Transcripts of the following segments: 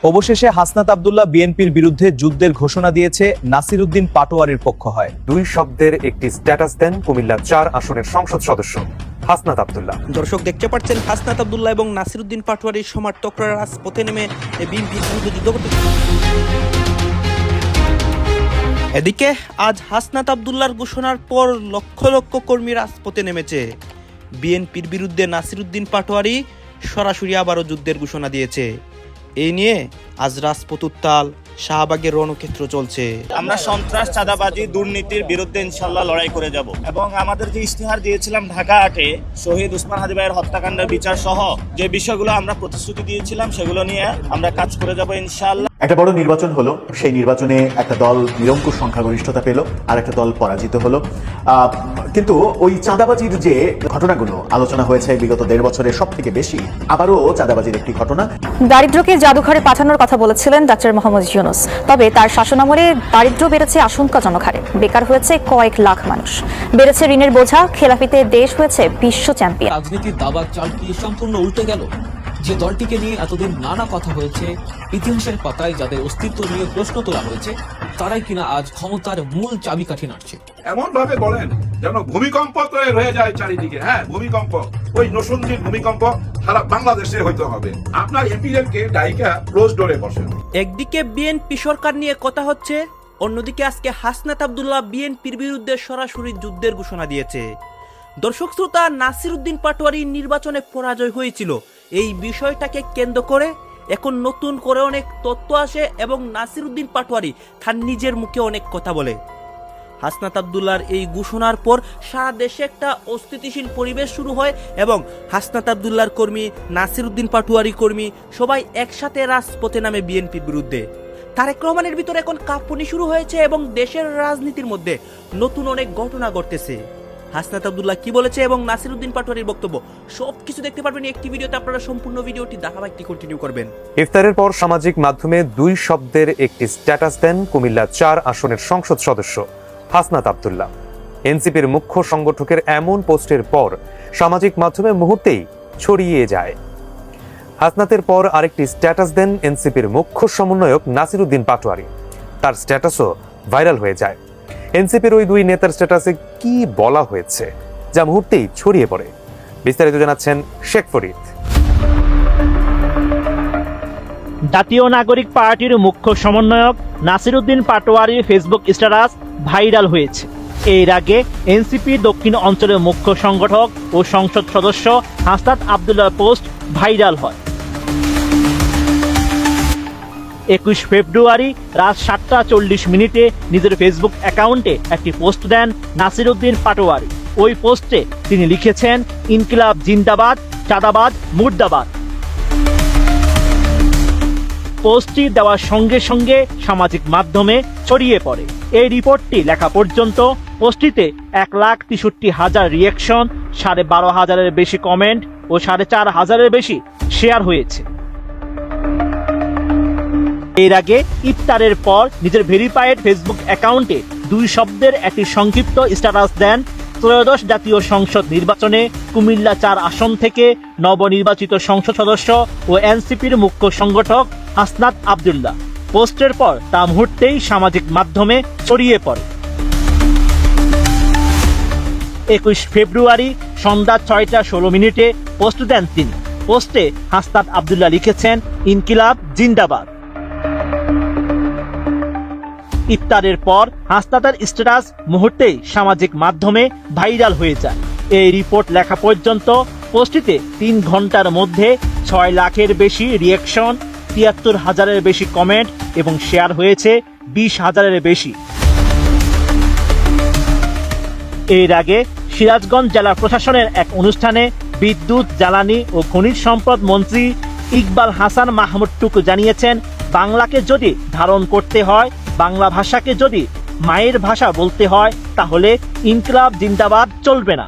অবশেষে হাসনাত আব্দুল্লাহ বিএনপির বিরুদ্ধে যুদ্ধের ঘোষণা দিয়েছে, নাসির উদ্দিন পাটোয়ারির পক্ষ হয়। দুই শব্দের একটি স্ট্যাটাস দেন কুমিল্লা ৪ আসনের সংসদ সদস্য হাসনাত আব্দুল্লাহ। দর্শক দেখতে পাচ্ছেন হাসনাত আব্দুল্লাহ এবং নাসির উদ্দিন পাটোয়ারির সমর্থকরা রাজপথে নেমে বিএনপির বিরুদ্ধে যুদ্ধ করতে। এদিকে আজ হাসনাত আব্দুল্লাহর ঘোষণার পর লক্ষ লক্ষ কর্মী রাজপথে নেমেছে। বিএনপির বিরুদ্ধে নাসির উদ্দিন পাটোয়ারি সরাসরি আবারও যুদ্ধের ঘোষণা দিয়েছে। এই নিয়ে আজ রাজপথ উত্তাল, শাহবাগের রণক্ষেত্র চলছে। আমরা সন্ত্রাস, চাঁদাবাজি, দুর্নীতির বিরুদ্ধে ইনশাল্লাহ লড়াই করে যাব এবং আমাদের যে ইশতেহার দিয়েছিলাম ঢাকা 8-এ শহীদ উসমান হাদি ভাইয়ের হত্যাকাণ্ডের বিচার সহ যে বিষয়গুলো আমরা প্রতিশ্রুতি দিয়েছিলাম সেগুলো নিয়ে আমরা কাজ করে যাব ইনশাল্লাহ। একটা বড় নির্বাচন হলো, সেই নির্বাচনে একটা দল নিরঙ্কুশ সংখ্যাগরিষ্ঠতা পেল, আর একটা দল পরাজিত হলো। কিন্তু ওই চাঁদাবাজির যে ঘটনাগুলো আলোচনা হয়েছে বিগত 1.5 বছরের সব থেকে বেশি, আবারও চাঁদাবাজির একটি ঘটনা। দারিদ্র্যকে জাদুঘরে পাঠানোর কথা বলেছিলেন ডক্টর মোহাম্মদ ইউনূস, তবে তার শাসনামলে দারিদ্র্য বেড়েছে আশঙ্কাজনক হারে। বেকার হয়েছে কয়েক লাখ মানুষ, বেড়েছে ঋণের বোঝা, খেলাফিতে দেশ হয়েছে বিশ্ব চ্যাম্পিয়ন। রাজনীতির দাবার চালটি সম্পূর্ণ উল্টে গেল। যে দলটিকে নিয়ে এতদিন নানা কথা হয়েছে, ইতিহাসের পাতায় যাদের অস্তিত্ব নিয়ে প্রশ্ন তোলা হয়েছে, তারাই কিনা আজ ক্ষমতার মূল চাবিকাঠি নাড়ছে। এমন ভাবে বলেন যেন ভূমিকম্প তৈরি হয়ে যায় চারিদিকে। হ্যাঁ, ভূমিকম্প, ওই নসুন্দির ভূমিকম্প সারা বাংলাদেশে হইতে হবে। আপনার এমপিদেরকে ডাইকা ক্লোজ ডোরে বসেন। একদিকে বিএনপি সরকার নিয়ে কথা হচ্ছে, অন্যদিকে আজকে হাসনাত আব্দুল্লাহ বিএনপির বিরুদ্ধে সরাসরি যুদ্ধের ঘোষণা দিয়েছে। দর্শক শ্রোতা, নাসির উদ্দিন পাটোয়ারি নির্বাচনে পরাজয় হয়েছিল, এই বিষয়টাকে কেন্দ্র করে এখন নতুন করে অনেক তথ্য আসে এবং নাসির উদ্দিন পাটোয়ারি তার নিজের মুখে অনেক কথা বলে। হাসনাত আব্দুল্লাহর এই ঘোষণার পর সারা দেশে একটা অস্থিতিশীল পরিবেশ শুরু হয় এবং হাসনাত আব্দুল্লাহর কর্মী, নাসির উদ্দিন পাটোয়ারি কর্মী সবাই একসাথে রাজপথে নামে বিএনপির বিরুদ্ধে। তারেক রহমানের ভিতরে এখন কাঁপুনি শুরু হয়েছে এবং দেশের রাজনীতির মধ্যে নতুন অনেক ঘটনা ঘটতেছে। হাসনাত আব্দুল্লাহ কি বলেছে এবং নাসির উদ্দিন পাটোয়ারির বক্তব্য সবকিছু দেখতে পারবেন একটি ভিডিওতে। আপনারা সম্পূর্ণ ভিডিওটি ধারাবাহিকটি কন্টিনিউ করবেন। ইফতারের পর সামাজিক মাধ্যমে দুই শব্দের একটি স্ট্যাটাস দেন কুমিল্লা ৪ আসনের সংসদ সদস্য হাসনাত আব্দুল্লাহ। এনসিপির মুখ্য সংগঠকের এমন পোস্টের পর সামাজিক মাধ্যমে মুহূর্তেই ছড়িয়ে যায়। হাসনাতের পর আরেকটি স্ট্যাটাস দেন এনসিপির মুখ্য সমন্বয়ক নাসির উদ্দিন পাটোয়ারি। তার স্ট্যাটাসও ভাইরাল হয়ে যায়। এনসিপির ওই দুই নেতার স্ট্যাটাসে কি বলা হয়েছে যা মুহূর্তেই ছড়িয়ে পড়ে, বিস্তারিত জানাচ্ছেন শেখ ফরিদ। জাতীয় নাগরিক পার্টির মুখ্য সমন্বয়ক নাসির উদ্দিন পাটোয়ারির ফেসবুক স্ট্যাটাস ভাইরাল হয়েছে। এর আগে এনসিপি দক্ষিণ অঞ্চলের মুখ্য সংগঠক ও সংসদ সদস্য হাসনাত আব্দুল্লাহর পোস্ট ভাইরাল হয়। 21 ফেব্রুয়ারি রাত 7:40 নিজের ফেসবুক অ্যাকাউন্টে একটি পোস্ট দেন নাসির উদ্দিন পাটোয়ারি। ওই পোস্টে তিনি লিখেছেন, ইনকিলাব জিন্দাবাদ, চাঁদাবাদ মুর্দাবাদ। পোস্টটি দেওয়ার সঙ্গে সঙ্গে সামাজিক মাধ্যমে ছড়িয়ে পড়ে। এই রিপোর্টটি লেখা পর্যন্ত পোস্টটিতে 1,63,000 রিয়েকশন, 12,500-এর বেশি কমেন্ট ও 4,500-এর বেশি শেয়ার হয়েছে। এর আগে ইফতারের পর নিজের ভেরিফাইড ফেসবুক অ্যাকাউন্টে দুই শব্দের একটি সংক্ষিপ্ত স্ট্যাটাস দেন ত্রয়োদশ জাতীয় সংসদ নির্বাচনে কুমিল্লা ৪ আসন থেকে নবনির্বাচিত সংসদ সদস্য ও এনসিপির মুখ্য সংগঠক হাসনাত আব্দুল্লাহ। পোস্টের পর তা মুহূর্তেই সামাজিক মাধ্যমে ছড়িয়ে পড়ে। 21 ফেব্রুয়ারি সন্ধ্যা 6:16 পোস্ট দেন তিনি। পোস্টে হাসনাত আব্দুল্লাহ লিখেছেন, ইনকিলাব জিন্দাবাদ। ইফতারের পর হাসনাতের স্ট্যাটাস মুহূর্তেই সামাজিক মাধ্যমে ভাইরাল হয়ে যায়। এই রিপোর্ট লেখা পর্যন্ত পোস্টটিতে 3 ঘন্টার মধ্যে 6 লাখের বেশি রিয়েকশন, 73,000-এর বেশি কমেন্ট এবং শেয়ার হয়েছে 20,000-এর বেশি। এর আগে সিরাজগঞ্জ জেলা প্রশাসনের এক অনুষ্ঠানে বিদ্যুৎ, জ্বালানি ও খনিজ সম্পদ মন্ত্রী ইকবাল হাসান মাহমুদ টুকু জানিয়েছেন, বাংলাকে যদি ধারণ করতে হয়, বাংলা ভাষাকে যদি মায়ের ভাষা বলতে হয়, তাহলে ইনকিলাব জিন্দাবাদ চলবে না।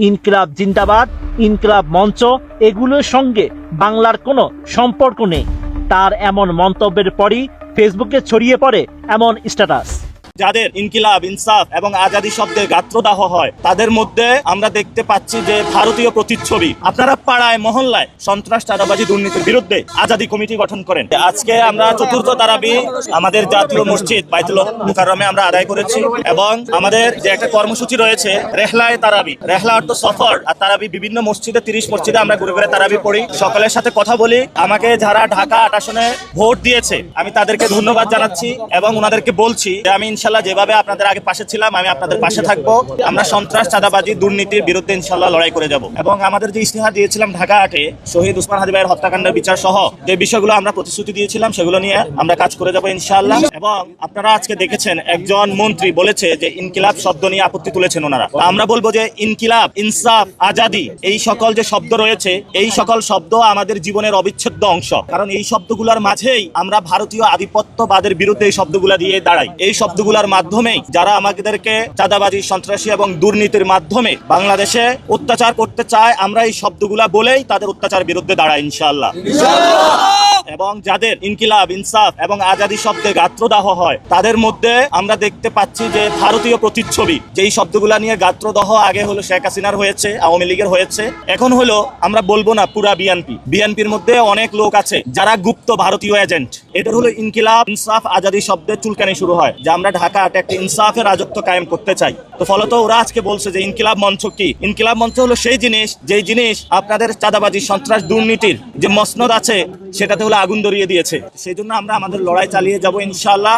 ইনকিলাব জিন্দাবাদ, ইনকিলাব মঞ্চ এগুলোর সঙ্গে বাংলার কোনো সম্পর্ক নেই। তার এমন মন্তব্যের পরই ফেসবুকে ছড়িয়ে পড়ে এমন স্ট্যাটাস। যাদের ইনকিলাব, ইনসাফ এবং আজাদি শব্দের গাত্রদাহ হয়, তাদের মধ্যে আমরা দেখতে পাচ্ছি যে ভারতীয় প্রতিচ্ছবি। আপনারা পাড়ায় মহল্লায় সন্ত্রাস, চাঁদাবাজি, দুর্নীতির বিরুদ্ধে আজাদি কমিটি গঠন করেন। আজকে আমরা চতুর্থ তারাবি আমাদের জাতীয় মসজিদ বাইতুল মুকাররমে আমরা আদায় করেছি এবং আমাদের যে একটা কর্মসূচি রয়েছে রেহলায় তারাবি, রেহলা অর্থ সফর, আর তারাবি বিভিন্ন মসজিদে 30 মসজিদে আমরা ঘুরে ঘুরে তারাবি পড়ি। সকলের সাথে কথা বলি। আমাকে যারা ঢাকা 8 আসনে ভোট দিয়েছে আমি তাদেরকে ধন্যবাদ জানাচ্ছি এবং ওনাদেরকে বলছি যে আমি ইনশাল্লাহ যেভাবে আপনাদের আগে পাশে ছিলাম আমি আপনাদের পাশে থাকবো। আমরা সন্ত্রাস, চাঁদাবাজি, দুর্নীতির বিরুদ্ধে ইনশাল্লাহ লড়াই করে যাব এবং আমাদের যে ইশতেহার দিয়েছিলাম ঢাকা 8-এ শহীদ উসমান হাদি ভাইয়ের হত্যাকাণ্ডের বিচার সহ যে বিষয়গুলো আমরা প্রতিশ্রুতি দিয়েছিলাম সেগুলো নিয়ে আমরা কাজ করে যাব ইনশাআল্লাহ। এবং আপনারা আজকে দেখেছেন একজন মন্ত্রী বলেছে যে ইনকিলাব শব্দ নিয়ে আপত্তি তুলেছেন ওনারা। আমরা বলবো যে ইনকিলাব, ইনসাফ, আজাদি এই সকল যে শব্দ রয়েছে এই সকল শব্দ আমাদের জীবনের অবিচ্ছেদ্য অংশ। কারণ এই শব্দগুলোর মাঝেই আমরা ভারতীয় আধিপত্যবাদের বিরুদ্ধে এই শব্দগুলা দিয়ে দাঁড়াই। এই শব্দগুলোর মাধ্যমেই যারা আমাদেরকে চাঁদাবাজি, সন্ত্রাসী এবং দুর্নীতির মাধ্যমে বাংলাদেশে অত্যাচার করতে চায় আমরা এই শব্দগুলা বলেই তাদের অত্যাচার বিরুদ্ধে দাঁড়াই ইনশাআল্লাহ। এবং যাদের ইনকিলাব, ইনসাফ এবং আজাদি শব্দে গাত্রদাহ হয় তাদের মধ্যে আমরা দেখতে পাচ্ছি যে ভারতীয় প্রতিচ্ছবি। যেই শব্দগুলা নিয়ে গাত্রদাহ আগে হলো শেখ হাসিনার হয়েছে, আওয়ামী লীগের হয়েছে, এখন হলো আমরা বলবো না পুরা বিএনপির মধ্যে অনেক লোক আছে যারা গুপ্ত ভারতীয় এজেন্ট। এটা হলো ইনকিলাব, ইনসাফ, আজাদি শব্দে চুলকানি শুরু হয় যে আমরা ঢাকা 8-এ একটা ইনসাফের রাজত্ব কায়েম করতে চাই। তো ফলত ওরা আজকে বলছে যে ইনকিলাব মঞ্চ কি? ইনকিলাব মঞ্চ হলো সেই জিনিস যেই জিনিস আপনাদের চাঁদাবাজি, সন্ত্রাস, দুর্নীতির যে মসনদ আছে সেটাতে হলো আগুন ধরিয়ে দিয়েছে। সেই জন্য আমরা আমাদের লড়াই চালিয়ে যাব ইনশাআল্লাহ।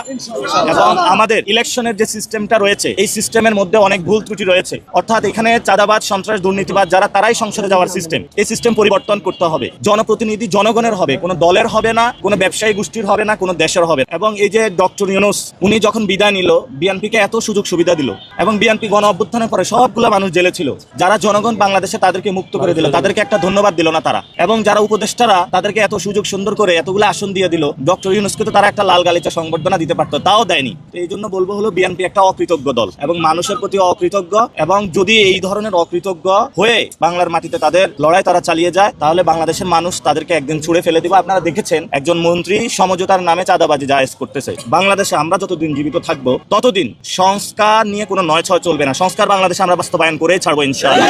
এবং আমাদের ইলেকশনের যে সিস্টেমটা রয়েছে এই সিস্টেমের মধ্যে অনেক ভুল ত্রুটি রয়েছে। অর্থাৎ এখানে চাঁদাবাজ, সন্ত্রাস, দুর্নীতিবাজ যারা তারাই সংসদে যাওয়ার সিস্টেম, এই সিস্টেম পরিবর্তন করতে হবে। জনপ্রতিনিধি জনগণের হবে, কোনো দলের হবে না, কোনো ব্যবসায়ী গোষ্ঠীর হবে না, কোনো দেশের হবে। এবং এই যে ডক্টর ইউনূস উনি যখন বিদায় নিল বিএনপিকে এত সুযোগ সুবিধা দিল এবং বিএনপি গণ অভ্যুত্থানের পরে সবগুলো মানুষ জেলে ছিল, যারা জনগণ বাংলাদেশে তাদেরকে মুক্ত করে দিল, তাদেরকে একটা ধন্যবাদ দিল না তারা। এবং যারা উপদেষ্টারা তাদেরকে এত সুযোগ সুন্দর করে এতগুলো আসন দিয়ে দিল, ডক্টর ইউনূসকে তো তারা একটা লাল গালিচা সংবর্ধনা দিতে পারতো, তাও দেয়নি। এই জন্য বলবো হলো বিএনপি একটা অকৃতজ্ঞ দল এবং মানুষের প্রতি অকৃতজ্ঞ। এবং যদি এই ধরনের অকৃতজ্ঞ হয়ে বাংলার মাটিতে তাদের লড়াই তারা চালিয়ে যায় তাহলে বাংলাদেশের মানুষ তাদেরকে একদিন ছুড়ে ফেলে দিবে। আপনারা দেখেছেন একজন মন্ত্রী সমঝোতার নামে চাঁদাবাজি জায়েজ করতেছে। বাংলাদেশে আমরা যতদিন জীবিত থাকবো ততদিন সংস্কার নিয়ে কোনো নয় ছয় চলবে না। সংস্কার বাংলাদেশে আমরা বাস্তবায়ন করেই ছাড়বো ইনশাআল্লাহ।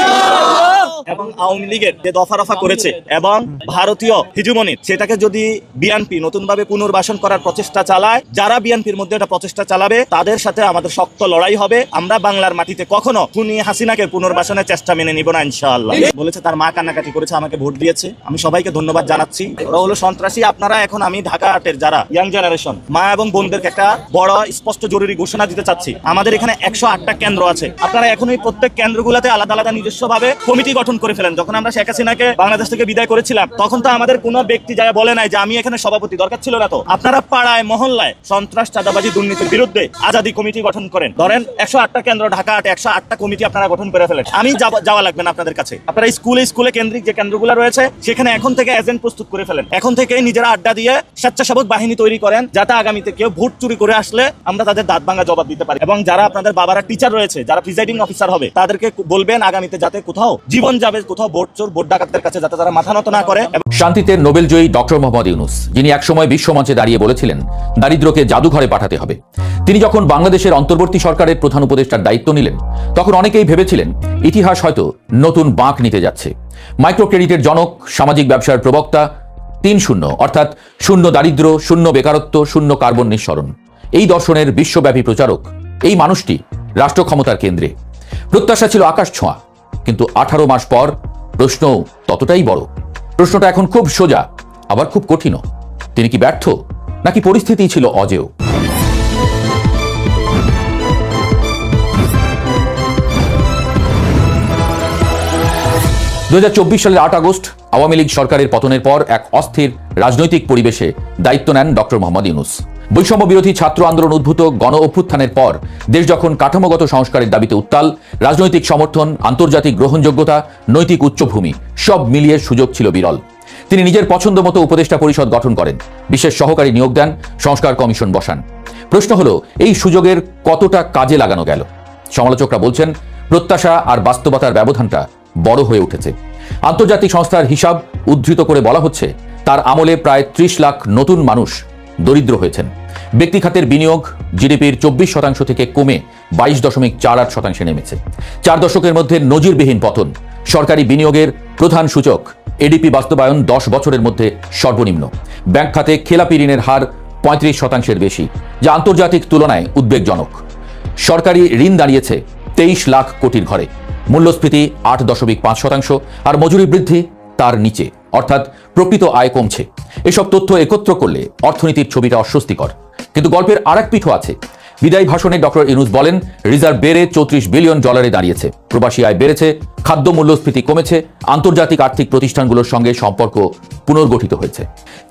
এবং আওয়ামী লীগের যে দফা রফা করেছে এবং ভারতীয় হিজুমনি সেটাকে যদি বিএনপি নতুনভাবে পুনর্বাসন করার প্রচেষ্টা চালায়, যারা বিএনপির মধ্যে একটা প্রচেষ্টা চালাবে তাদের সাথে আমাদের শক্ত লড়াই হবে। আমরা বাংলার মাটিতে কখনো খুনি হাসিনাকে পুনর্বাসনের চেষ্টা মেনে নিব না ইনশাআল্লাহ। বলেছে তার মা কান্নাকাটি করেছে, আমাকে ভোট দিয়েছে, আমি সবাইকে ধন্যবাদ জানাচ্ছি। ওরা হলো সন্ত্রাসী। আপনারা এখন আমি ঢাকা 8-এর যারা ইয়াং জেনারেশন মা এবং বোনদেরকে একটা বড় স্পষ্ট জরুরি ঘোষণা দিতে চাচ্ছি। আমাদের এখানে 108টা কেন্দ্র আছে। আপনারা এখন এই প্রত্যেক কেন্দ্রগুলোতে আলাদা আলাদা নিজস্বভাবে কমিটি গঠন করে ফেলেন। যখন আমরা শেখ হাসিনাকে বাংলাদেশ থেকে বিদায় করেছিলাম তখন তো আমাদের কোনো ব্যক্তি যায় বলে নাই যে আমি এখানে সভাপতি, দরকার ছিল না। তো আপনারা পাড়ায় মহল্লায় সন্ত্রাস, চাঁদাবাজি, দুর্নীতির বিরুদ্ধে আজাদি কমিটি গঠন করেন। ধরেন 108টা কেন্দ্র ঢাকা 8-এ 108টা কমিটি আপনারা গঠন করে ফেলেন। আমি যাওয়া লাগবে না আপনাদের কাছে। আপনারা স্কুলে কেন্দ্রিক যে কেন্দ্রগুলো রয়েছে সেখানে এখন থেকে এজেন্ট প্রস্তুত করে ফেলেন। এখন থেকে নিজেরা আড্ডা দিয়ে স্বেচ্ছাসেবক বাহিনী তৈরি করেন যাতে আগামীতে কেউ ভোট চুরি করে আসলে আমরা তাদের দাঁত ভাঙা জবাব দিতে পারি। এবং যারা আপনাদের বাবারা টিচার রয়েছে, যারা প্রিজাইডিং অফিসার হবে তাদেরকে বলবেন আগামীতে যাতে কোথাও জীবন যাবে, কোথাও ভোট চোর, ভোট ডাকাতদের কাছে যাতে তারা মাথা নত না করে। শান্তিতে নোবেলজয়ী ডক্টর মোহাম্মদ ইউনূস, যিনি একসময় বিশ্বমঞ্চে দাঁড়িয়ে বলেছিলেন দারিদ্র্যকে জাদুঘরে পাঠাতে হবে, তিনি যখন বাংলাদেশের অন্তর্বর্তী সরকারের প্রধান উপদেষ্টার দায়িত্ব নিলেন তখন অনেকেই ভেবেছিলেন ইতিহাস হয়তো নতুন বাঁক নিতে যাচ্ছে। মাইক্রো ক্রেডিটের জনক, সামাজিক ব্যবসার প্রবক্তা, ৩-0 অর্থাৎ শূন্য দারিদ্র্য, শূন্য বেকারত্ব, শূন্য কার্বন নিঃসরণ, এই দর্শনের বিশ্বব্যাপী প্রচারক এই মানুষটি রাষ্ট্র ক্ষমতার কেন্দ্রে। প্রত্যাশা ছিল আকাশ ছোঁয়া, কিন্তু 18 মাস পর প্রশ্ন ততটাই বড়। প্রশ্নটা এখন খুব সোজা, আবার খুব কঠিনও। তিনি কি ব্যর্থ, নাকি পরিস্থিতি ছিল অজেয়? 2024 সালের 8 আগস্ট আওয়ামী লীগ সরকারের পতনের পর এক অস্থির রাজনৈতিক পরিবেশে দায়িত্ব নেন ডক্টর মোহাম্মদ ইউনূস। বৈষম্য বিরোধী ছাত্র আন্দোলন উদ্ভূত গণ অভ্যুত্থানের পর দেশ যখন কাঠামোগত সংস্কারের দাবিতে উত্তাল, রাজনৈতিক সমর্থন, আন্তর্জাতিক গ্রহণযোগ্যতা, নৈতিক উচ্চভূমি সব মিলিয়ে সুযোগ ছিল বিরল। তিনি নিজের পছন্দ মতো উপদেষ্টা পরিষদ গঠন করেন, বিশেষ সহকারী নিয়োগ দেন, সংস্কার কমিশন বসান। প্রশ্ন হলো এই সুযোগের কতটা কাজে লাগানো গেল? সমালোচকরা বলছেন প্রত্যাশা আর বাস্তবতার ব্যবধানটা বড় হয়ে উঠেছে। আন্তর্জাতিক সংস্থার হিসাব উদ্ধৃত করে বলা হচ্ছে তার আমলে প্রায় 30 লাখ নতুন মানুষ দরিদ্র হয়েছেন। ব্যক্তি খাতের বিনিয়োগ জিডিপির 24% থেকে কমে 22.48% নেমেছে। 4 দশকের মধ্যে নজিরবিহীন পতন। সরকারি বিনিয়োগের প্রধান সূচক এডিপি বাস্তবায়ন 10 বছরের মধ্যে সর্বনিম্ন। ব্যাংক খাতে খেলাপি ঋণের হার 35%-এর বেশি, যা আন্তর্জাতিক তুলনায় উদ্বেগজনক। সরকারি ঋণ দাঁড়িয়েছে 23 লাখ কোটির ঘরে। মূল্যস্ফীতি 8.5% আর মজুরি বৃদ্ধি তার নিচে, অর্থাৎ প্রকৃত আয় কমছে। এসব তথ্য একত্র করলে অর্থনীতির ছবিটা অস্বস্তিকর। কিন্তু গল্পের আরেক পিঠও আছে। বিদায়ী ভাষণে ডক্টর ইউনূস বলেন, রিজার্ভ বেড়ে $34 বিলিয়ন দাঁড়িয়েছে, প্রবাসী আয় বেড়েছে, খাদ্য মূল্যস্ফীতি কমেছে, আন্তর্জাতিক আর্থিক প্রতিষ্ঠানগুলোর সঙ্গে সম্পর্ক পুনর্গঠিত হয়েছে।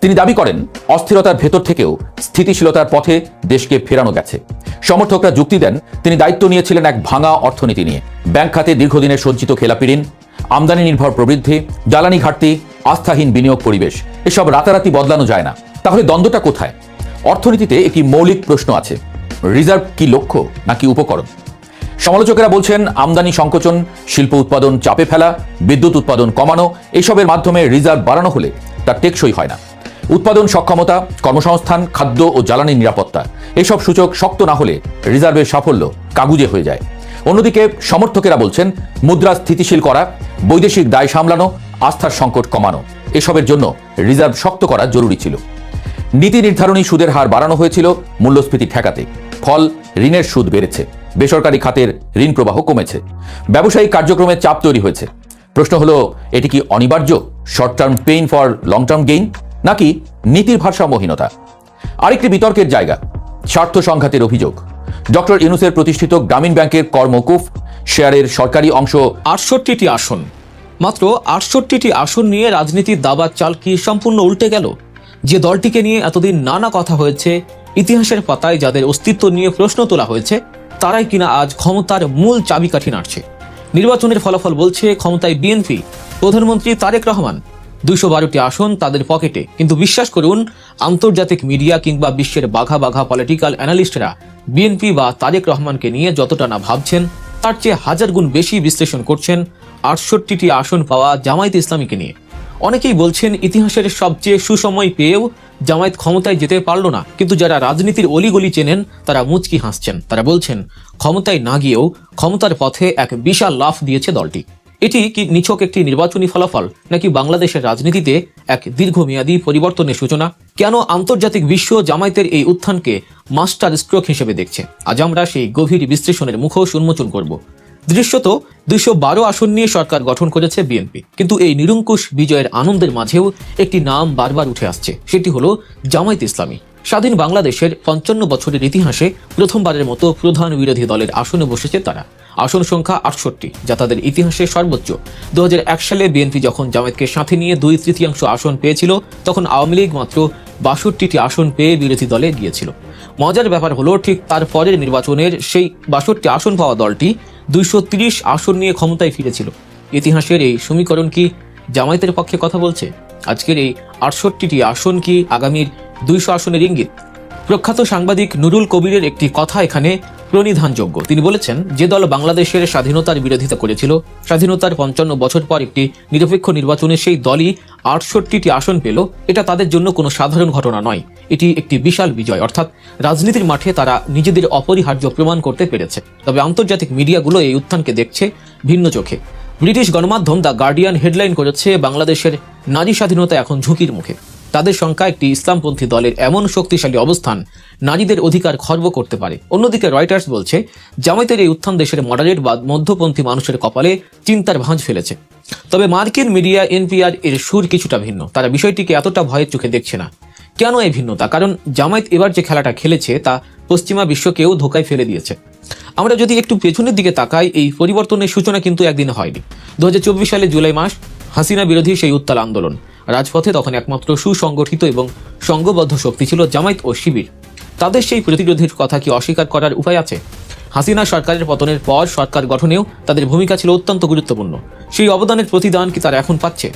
তিনি দাবি করেন, অস্থিরতার ভেতর থেকেও স্থিতিশীলতার পথে দেশকে ফেরানো গেছে। সমর্থকরা যুক্তি দেন, তিনি দায়িত্ব নিয়েছিলেন এক ভাঙা অর্থনীতি নিয়ে। ব্যাংক খাতে দীর্ঘদিনের সঞ্চিত খেলাপি ঋণ, আমদানি নির্ভর প্রবৃদ্ধি, জ্বালানি ঘাটতি, আস্থাহীন বিনিয়োগ পরিবেশ, এসব রাতারাতি বদলানো যায় না। তাহলে দ্বন্দ্বটা কোথায়? অর্থনীতিতে একটি মৌলিক প্রশ্ন আছে, রিজার্ভ কি লক্ষ্য নাকি উপকরণ? সমালোচকেরা বলছেন, আমদানি সংকোচন, শিল্প উৎপাদন চাপে ফেলা, বিদ্যুৎ উৎপাদন কমানো, এসবের মাধ্যমে রিজার্ভ বাড়ানো হলে তা টেকসই হয় না। উৎপাদন সক্ষমতা, কর্মসংস্থান, খাদ্য ও জ্বালানি নিরাপত্তা, এসব সূচক শক্ত না হলে রিজার্ভের সাফল্য কাগুজে হয়ে যায়। অন্যদিকে সমর্থকেরা বলছেন, মুদ্রা স্থিতিশীল করা, বৈদেশিক দায় সামলানো, আস্থার সংকট কমানো, এসবের জন্য রিজার্ভ শক্ত করা জরুরি ছিল। নীতি নির্ধারণী সুদের হার বাড়ানো হয়েছিল মূল্যস্ফীতি ঠেকাতে। ফল, ঋণের সুদ বেড়েছে, বেসরকারি খাতের ঋণ প্রবাহ কমেছে, ব্যবসায়িক কার্যক্রমে চাপ তৈরি হয়েছে। প্রশ্ন হলো, এটি কি অনিবার্য, short term pain for long term gain, নাকি নীতির ভারসাম্যহীনতা? আরেকটি বিতর্কের জায়গা, স্বার্থ সংঘাতের অভিযোগ। ডক্টর ইউনূসের প্রতিষ্ঠিত গ্রামীণ ব্যাংকের কর মওকুফ, শেয়ারের সরকারি অংশ 68টি আসন, মাত্র 68টি আসন নিয়ে রাজনীতির দাবার চাল কি সম্পূর্ণ উল্টে গেল? যে দলটিকে নিয়ে এতদিন নানা কথা হয়েছে, ইতিহাসের পাতায় যাদের অস্তিত্ব নিয়ে প্রশ্ন তোলা হয়েছে, তারাই কিনা আজ ক্ষমতার মূল চাবিকাঠি নাড়ছে। নির্বাচনের ফলাফল বলছে ক্ষমতায় বিএনপি, প্রধানমন্ত্রী তারেক রহমান। 212টি আসন তাদের পকেটে। কিন্তু বিশ্বাস করুন, আন্তর্জাতিক মিডিয়া কিংবা বিশ্বের বাঘা বাঘা পলিটিক্যাল অ্যানালিস্টরা বিএনপি বা তারেক রহমানকে নিয়ে যতটা না ভাবছেন, তার চেয়ে হাজার গুণ বেশি বিশ্লেষণ করছেন 68টি আসন পাওয়া জামায়াত ইসলামীকে নিয়ে। অনেকেই বলছেন, ইতিহাসের সবচেয়ে সুসময় পেয়েও জামায়াত ক্ষমতায় যেতে পারল না। কিন্তু যারা রাজনীতির অলিগলি চেনেন তারা মুচকি হাসছেন। তারা বলছেন, ক্ষমতায় না গিয়েও ক্ষমতার পথে এক বিশাল লাফ দিয়েছে দলটি। এটি কি নিছক একটি নির্বাচনী ফলাফল, নাকি বাংলাদেশের রাজনীতিতে এক দীর্ঘমেয়াদী পরিবর্তনের সূচনা? কেন আন্তর্জাতিক বিশ্ব জামায়াতের এই উত্থানকে মাস্টার স্ট্রোক হিসেবে দেখছে? আজ আমরা সেই গভীর বিশ্লেষণের মুখোশ উন্মোচন করব। দৃশ্যত 212 আসন নিয়ে সরকার গঠন করেছে বিএনপি, কিন্তু এই নিরঙ্কুশ বিজয়ের আনন্দের মাঝেও একটি নাম বারবার উঠে আসছে, সেটি হলো জামায়াত ইসলামী। স্বাধীন বাংলাদেশের 55 বছরের ইতিহাসে প্রথমবারের মতো প্রধান বিরোধী দলের আসনে বসেছে তারা। আসন সংখ্যা 68, যা তাদের ইতিহাসে সর্বোচ্চ। 2001 সালে বিএনপি যখন জামায়াতকে সাথে নিয়ে 2/3 আসন পেয়েছিল, তখন আওয়ামী লীগ মাত্র 62টি আসন পেয়ে বিরোধী দলে গিয়েছিল। মজার ব্যাপার হলো, ঠিক তার পরের নির্বাচনের সেই 62টি আসন পাওয়া দলটি 230 আসন নিয়ে ক্ষমতায় ফিরেছিল। ইতিহাসের এই সমীকরণ কি জামায়াতের পক্ষে কথা বলছে? আজকের এই 68টি আসন কি আগামীর 200 আসনের ইঙ্গিত? প্রখ্যাত সাংবাদিক নুরুল কবিরের একটি কথা এখানে প্রণিধানযোগ্য। তিনি বলেছেন, যে দল বাংলাদেশের স্বাধীনতার বিরোধিতা করেছিল, স্বাধীনতার 55 বছর পর একটি নিরপেক্ষ নির্বাচনে সেই দলই 68টি আসন পেল, এটা তাদের জন্য কোনো সাধারণ ঘটনা নয়, এটি একটি বিশাল বিজয়। অর্থাৎ রাজনীতির মাঠে তারা নিজেদের অপরিহার্য প্রমাণ করতে পেরেছে। তবে আন্তর্জাতিক মিডিয়াগুলো এই উত্থানকে দেখছে ভিন্ন চোখে। ব্রিটিশ গণমাধ্যম দ্য গার্ডিয়ান হেডলাইন করেছে, বাংলাদেশের নারী স্বাধীনতা এখন ঝুঁকির মুখে। তাদের সংখ্যা একটি ইসলামপন্থী দলের এমন শক্তিশালী অবস্থান নারীদের অধিকার খর্ব করতে পারে। অন্যদিকে রয়টার্স বলছে, জামায়াতের এই উত্থান দেশের মডারেট বা মধ্যপন্থী মানুষের কপালে চিন্তার ভাঁজ ফেলেছে। তবে মার্কিন মিডিয়া এনপিআর এর সুর কিছুটা ভিন্ন। তারা বিষয়টিকে এতটা ভয়ের চোখে দেখছে না। কেন এই ভিন্নতা? কারণ জামায়াত এবার যে খেলাটা খেলেছে তা পশ্চিমা বিশ্বকেও ধোকায় ফেলে দিয়েছে। আমরা যদি একটু পেছনের দিকে তাকাই, এই পরিবর্তনের সূচনা কিন্তু একদিনে হয়নি। 2024 সালে জুলাই মাস হাসিনা বিরোধী সেই উত্তাল আন্দোলন। রাজপথে তখন একমাত্র সুসংগঠিত এবং সংঘবদ্ধ শক্তি ছিল জামায়াত ও শিবির। তাদের সেই প্রতিরোধের কথা কি অস্বীকার করার উপায় আছে? হাসিনা সরকারের পতনের পর সরকার গঠনেও তাদের ভূমিকা ছিল অত্যন্ত গুরুত্বপূর্ণ। সেই অবদানের প্রতিদান কি তারা এখন পাচ্ছে?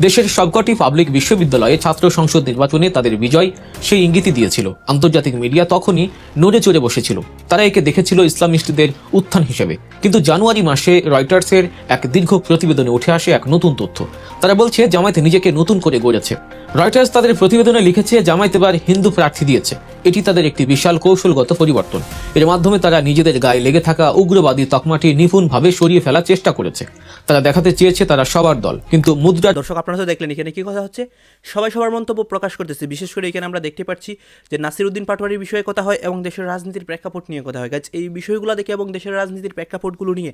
দেশের সবকটি পাবলিক বিশ্ববিদ্যালয়ে ছাত্র সংসদ নির্বাচনে তাদের বিজয় সেই ইঙ্গিতই দিয়েছিল। আন্তর্জাতিক মিডিয়া তখনই নড়ে চড়ে বসেছিল। তারা একে দেখেছিল ইসলামিস্টদের উত্থান হিসেবে। কিন্তু জানুয়ারি মাসে রয়টার্সের এক দীর্ঘ প্রতিবেদনে উঠে আসে এক নতুন তথ্য। তারা বলছে জামায়াত নিজেকে নতুন করে গড়েছে। রয়টার্স তাদের প্রতিবেদনে লিখেছে জামায়াত এবার হিন্দু প্রার্থী দিয়েছে। এটি তাদের একটি বিশাল কৌশলগত পরিবর্তন। এর মাধ্যমে তারা নিজেদের গায়ে লেগে থাকা উগ্রবাদী তকমাটি নিপুণভাবে সরিয়ে ফেলার চেষ্টা করেছে। তারা দেখাতে চেয়েছে তারা সবার দল, কিন্তু মুদ্রা। দর্শক, আপনারা তো দেখলেন এখানে কি কথা হচ্ছে। সবাই সবার মন্তব্য প্রকাশ করতেছে। বিশেষ করে এখানে আমরা দেখতে পাচ্ছি যে নাসিরউদ্দিন পাটোয়ারির বিষয়ে কথা হয় এবং দেশের রাজনীতির প্রেক্ষাপট নিয়ে কথা হয়। এই বিষয়গুলো দেখে এবং দেশের রাজনীতির প্রেক্ষাপটগুলো নিয়ে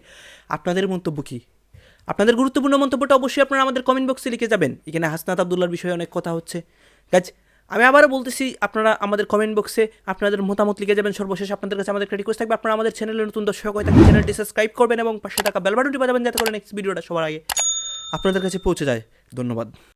আপনাদের মন্তব্য কি? আপনাদের গুরুত্বপূর্ণ মন্তব্যটা অবশ্যই আপনারা আমাদের কমেন্ট বক্সে লিখে যাবেন। এখানে হাসনাত আবদুল্লাহর বিষয়ে অনেক কথা হচ্ছে। গাইজ, আমি আবারও বলতেছি, আপনারা আমাদের কমেন্ট বক্সে আপনাদের মতামত লিখে যাবেন। সর্বশেষ আপনাদের কাছে আমাদের একটা রিকোয়েস্ট থাকবে, আপনারা আমাদের চ্যানেলের নতুন দর্শক হয়ে থাকলে চ্যানেলটি সাবস্ক্রাইব করবেন এবং পাশে থাকা বেল বাটনটি বাজাবেন যাতে করে নেক্সট ভিডিওটা সবার আগে আপনাদের কাছে পৌঁছে যায়। ধন্যবাদ।